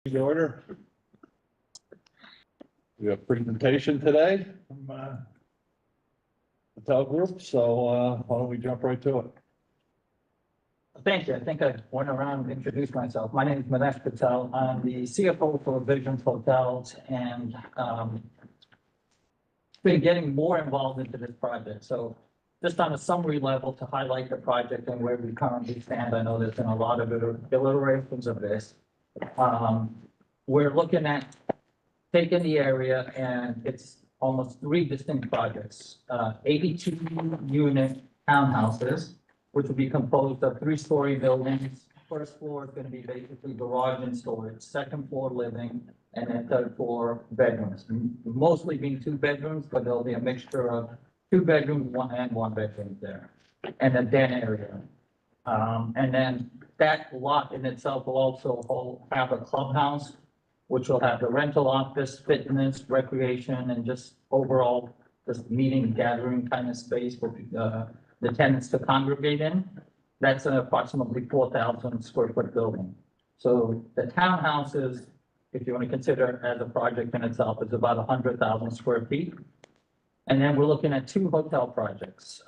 The order. We have presentation today from Patel Group, so why don't we jump right to it? Thank you. I think I went around and introduced myself. My name is Manesh Patel. I'm the CFO for Visions Hotels and been getting more involved into this project. So just on a summary level to highlight the project and where we currently stand, I know there's been a lot of iterations of this. We're looking at taking the area and it's almost 3 distinct projects, 82 unit townhouses, which will be composed of 3-story buildings. First floor is going to be basically garage and storage, second floor living, and then third floor bedrooms. Mostly being 2 bedrooms, but there'll be a mixture of 2 bedrooms, 1 bedroom there, and a den area. And then that lot in itself will also have a clubhouse, which will have the rental office, fitness, recreation, and just overall just meeting, gathering kind of space for the tenants to congregate in. That's an approximately 4,000 square foot building. So the townhouses, if you want to consider as a project in itself, is about 100,000 square feet. And then we're looking at 2 hotel projects,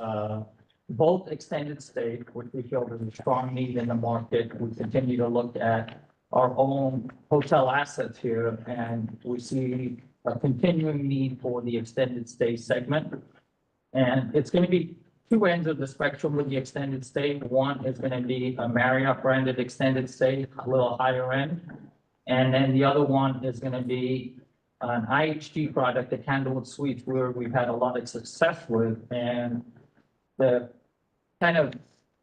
both extended stay, which we feel there's a strong need in the market. We continue to look at our own hotel assets here, and we see a continuing need for the extended stay segment. And it's going to be 2 ends of the spectrum with the extended stay. One is going to be a Marriott branded extended stay, a little higher end. And then the other one is going to be an IHG product, the Candlewood Suites, where we've had a lot of success with. And the kind of,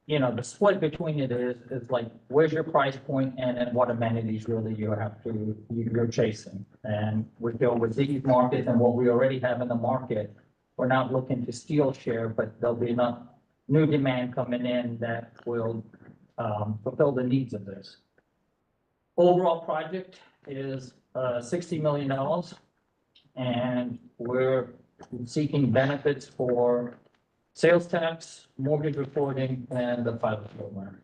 you know, the split between it is like, where's your price point and then what amenities really you're chasing. And we feel with these markets and what we already have in the market, we're not looking to steal share, but there'll be enough new demand coming in that will fulfill the needs of this. Overall project is $60 million, and we're seeking benefits for sales tax, mortgage reporting, and the pilot program.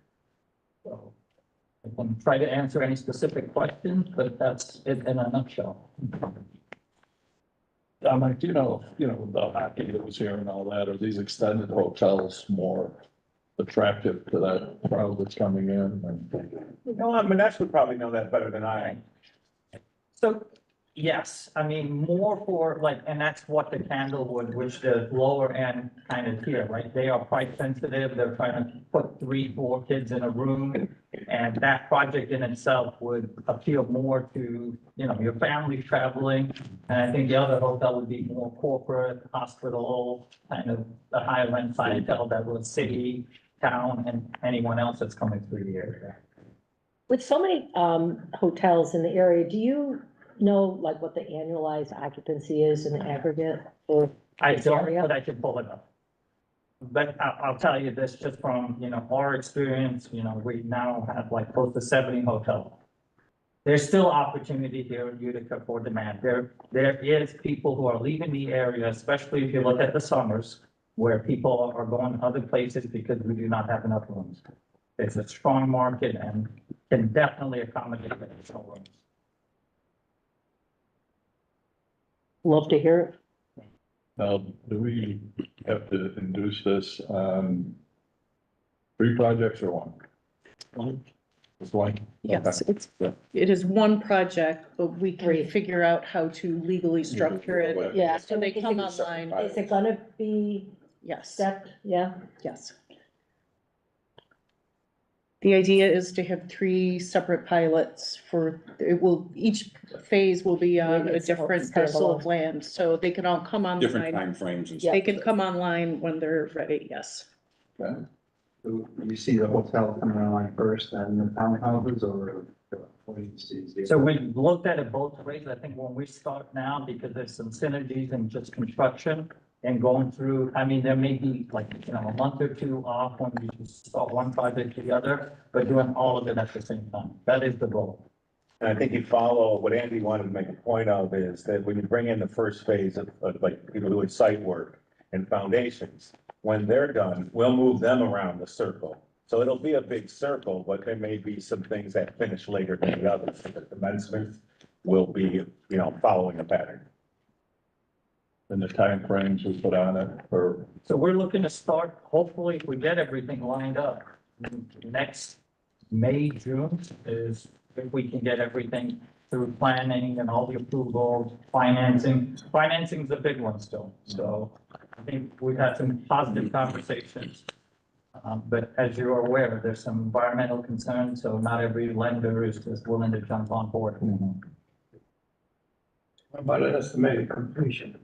So I can try to answer any specific questions, but that's it in a nutshell. Dominic, you know, the hockey that was here and all that, are these extended hotels more attractive to that crowd that's coming in? No, Manesh would probably know that better than I. So, yes, I mean, more for like, and that's what the Candlewood, which the lower end kind of tier, right? They are price sensitive. They're trying to put 3-4 kids in a room. And that project in itself would appeal more to, you know, your family traveling. And I think the other hotel would be more corporate, hospital, kind of the higher end clientele that was city, town, and anyone else that's coming through the area. With so many hotels in the area, do you know like what the annualized occupancy is in the aggregate? Or I don't, area? but I can pull it up. But I'll tell you this just from, you know, our experience, you know, we now have like close to 70 hotels. There's still opportunity here in Utica for demand. There is people who are leaving the area, especially if you look at the summers, where people are going other places because we do not have enough rooms. It's a strong market and can definitely accommodate additional rooms. Love to hear it. Now, do we have to induce this on 3 projects or 1? It's 1. Yes, Yeah. it is 1 project, but we can figure out how to legally structure it. Yeah. So they come online. Is it gonna be Yes, stepped? Yeah. yes. The idea is to have 3 separate pilots each phase will be on a different parcel of land, so they can all come Different online. timeframes and Yeah. They can come online when they're ready, yes. Okay. You see the hotel coming online first and the townhouses, or what do you see? So we looked at it both ways. I think when we start now, because there's some synergies in just construction and going through, I mean, there may be like, you know, a month or 2 off when we start one project to the other, but doing all of it at the same time. That is the goal. And I think you follow what Andy wanted to make a point of is that when you bring in the first phase of like people doing site work and foundations, when they're done, we'll move them around the circle. So it'll be a big circle, but there may be some things that finish later than the others. The commencement will be, following a pattern. And the timeframes we put on it for, So we're looking to start, hopefully, if we get everything lined up, next May, June is if we can get everything through planning and all the approvals, financing. Financing's a big one still, so I think we've had some positive conversations. But as you're aware, there's some environmental concerns, so not every lender is just willing to jump on board. About an estimated completion.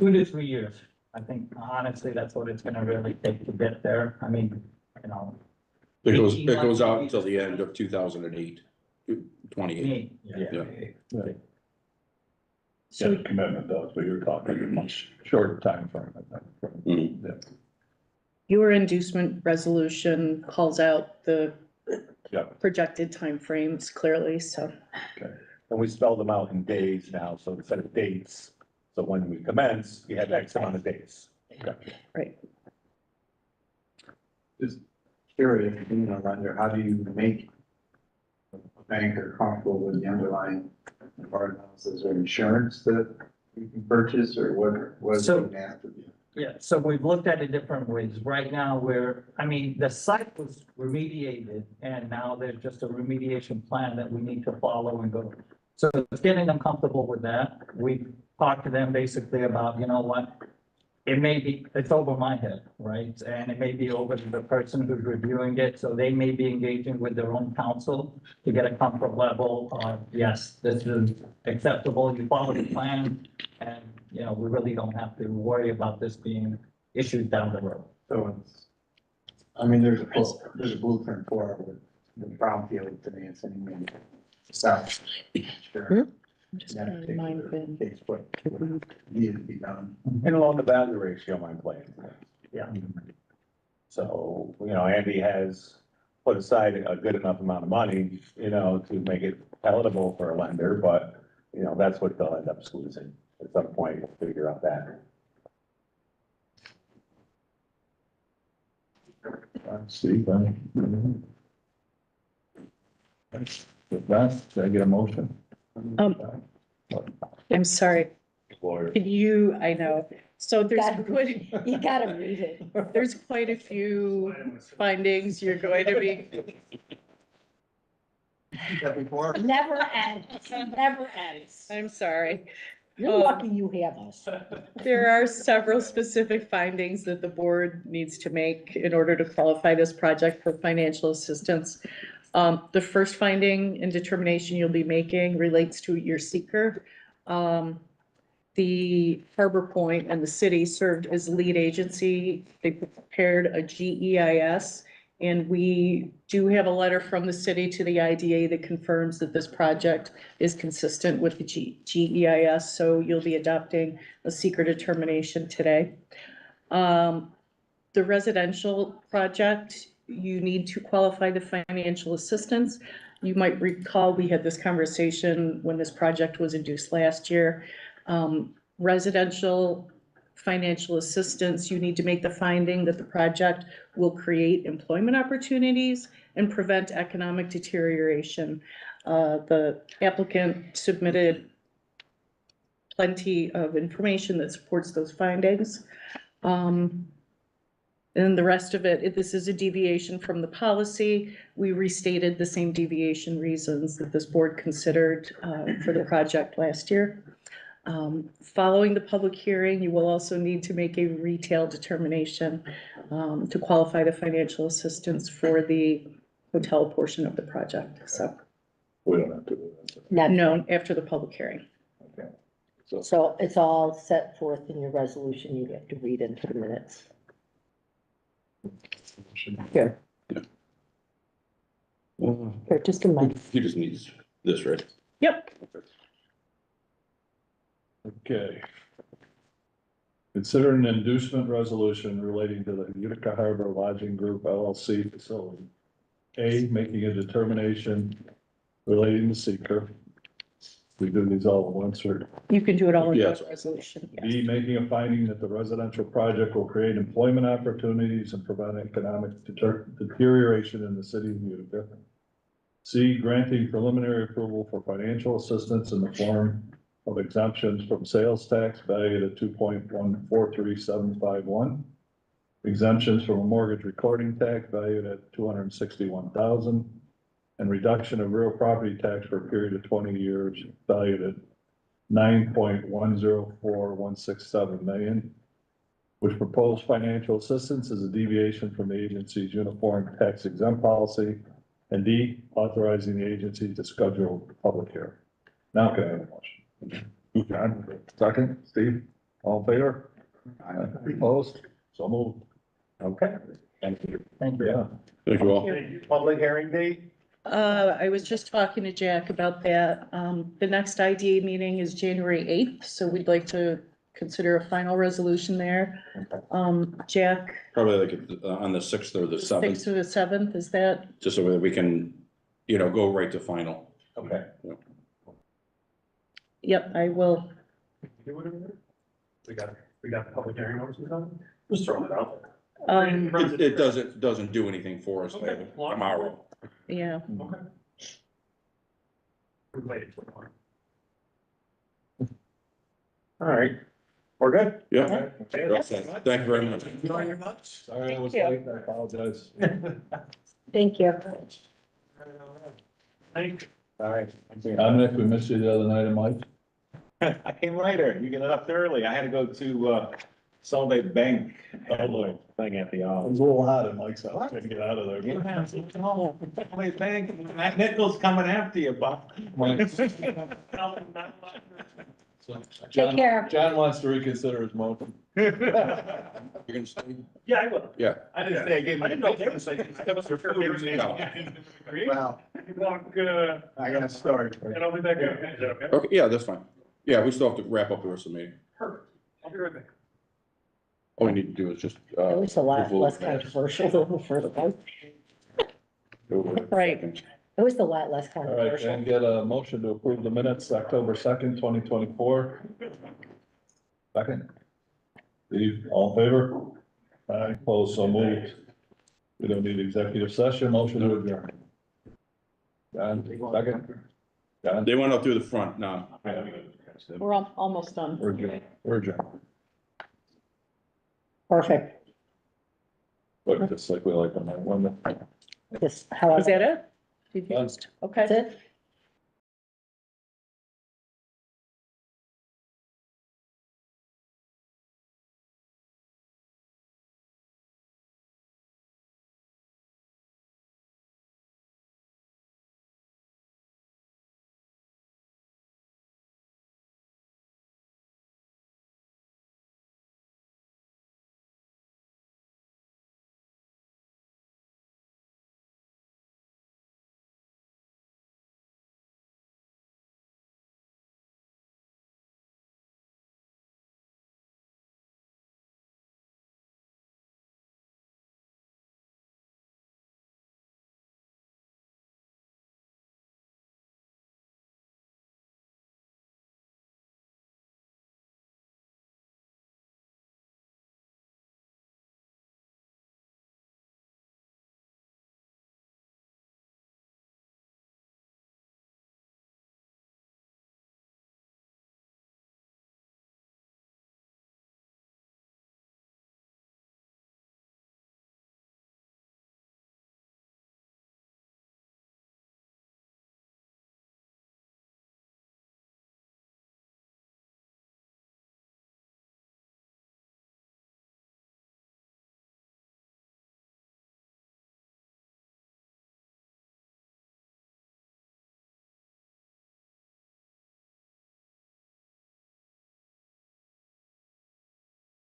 2 to 3 years. I think honestly, that's what it's gonna really take to get there. I mean, you know. It goes out until the end of 2008, 28. Me, Yeah. So yeah, commitment does, but you're talking a much shorter timeframe. I think. Mhm. Yeah. your inducement resolution calls out the Yeah. projected timeframes clearly, so. And we spelled them out in days now, so instead of dates, so when we commence, you have X amount of days. Just curious, being a lender, how do you make a banker comfortable with the underlying environmentals? Is there insurance that you can purchase or what is So- it after? Yeah, so we've looked at it different ways. Right now, the site was remediated and now there's just a remediation plan that we need to follow and go. So it's getting them comfortable with that. We talked to them basically about, you know what? It's over my head, right? And it may be over the person who's reviewing it, so they may be engaging with their own counsel to get a comfort level of, yes, this is acceptable, you follow the plan. And, we really don't have to worry about this being issued down the road. So there's a blueprint for it with the brownfield financing and south. Sure. Just That gonna remind particular them. case, what needed to be done. And along the boundary ratio, my plan. Yeah. So, Andy has put aside a good enough amount of money, to make it palatable for a lender, but, that's what they'll end up squeezing. At some point, we'll figure out that. Steve, with that, did I get a motion? I'm sorry, Lawyer. I know, so You gotta read it. there's quite a few findings you're going to be, That before? Never ends, never ends. I'm sorry. You're lucky you have us. There are several specific findings that the board needs to make in order to qualify this project for financial assistance. The first finding and determination you'll be making relates to your seeker. The Harbor Point and the city served as lead agency. They prepared a GEIS. And we do have a letter from the city to the IDA that confirms that this project is consistent with the GEIS. So you'll be adopting a seeker determination today. The residential project, you need to qualify the financial assistance. You might recall we had this conversation when this project was induced last year. Residential financial assistance, you need to make the finding that the project will create employment opportunities and prevent economic deterioration. The applicant submitted plenty of information that supports those findings. And the rest of it, this is a deviation from the policy. We restated the same deviation reasons that this board considered for the project last year. Following the public hearing, you will also need to make a retail determination to qualify the financial assistance for the hotel portion of the project. So, We don't have to do that. no, after the public hearing. Okay. So it's all set forth in your resolution, you have to read into the minutes. Here, here, just a minute. He just needs this, right? Yep. Okay. Consider an inducement resolution relating to the Utica Harbor Lodging Group LLC facility. A, making a determination relating to seeker. We do these all at once, or You can do it all in Yes. one resolution, yes. B, making a finding that the residential project will create employment opportunities and prevent economic deterioration in the city of Utica. C, granting preliminary approval for financial assistance in the form of exemptions from sales tax valued at 2.143751. Exemptions from a mortgage recording tax valued at 261,000, and reduction of real property tax for a period of 20 years valued at 9.104167 million, which proposed financial assistance is a deviation from the agency's uniform tax exempt policy. And D, authorizing the agency to schedule a public hearing. Now can I have a motion? John, second, Steve, all in favor? Opposed? So moved. Okay, thank you. Thank you. Yeah. Thank you all. Public hearing date? I was just talking to Jack about that. The next IDA meeting is January 8th, so we'd like to consider a final resolution there. Jack, Probably like on the 6th or the the 6th 7th, or the 7th, is that? just so that we can, go right to final. Okay. Yep, I will. We got the public hearing notices on, just throwing it out there. It doesn't do anything for us Okay. tomorrow. Yeah, Okay. We waited for one. All right, we're good? Yeah. Okay, You're all set. Thank you very much. Very much. Sorry I was Thank you. late, I apologize. Thank you. Thank you. All right. Dominic, we missed you the other night, Mike. I came later, you get up early, I had to go to, Solvay Bank, thing at the It office. was a little hot at Mike's house, couldn't get out of there. Solvay Bank, Matt Nichols coming after you, Bob. John- care. John wants to reconsider his motion. You're gonna stay? Yeah, I will. Yeah. I didn't say I gave I didn't know they were saying that was your food. Well, You walk, I got a story for you. and I'll be back up. Is that okay? Okay, yeah, that's fine. Yeah, we still have to wrap up the rest of the meeting. Perfect. I'll be right back. All we need to do is just, It was a lot vote. less controversial than the first one. Right. It was a lot less All right, controversial. can I get a motion to approve the minutes, October 2nd, 2024? Second. Steve, all in favor? Aye, opposed, so moved. We don't need executive session, motion to adjourn. John, second. John, They went up through the front now. we're almost done. we're adjourned, we're adjourned. Perfect. But just like we like on that one. Just how. Was that it? Did you Done. just- Okay. That's it?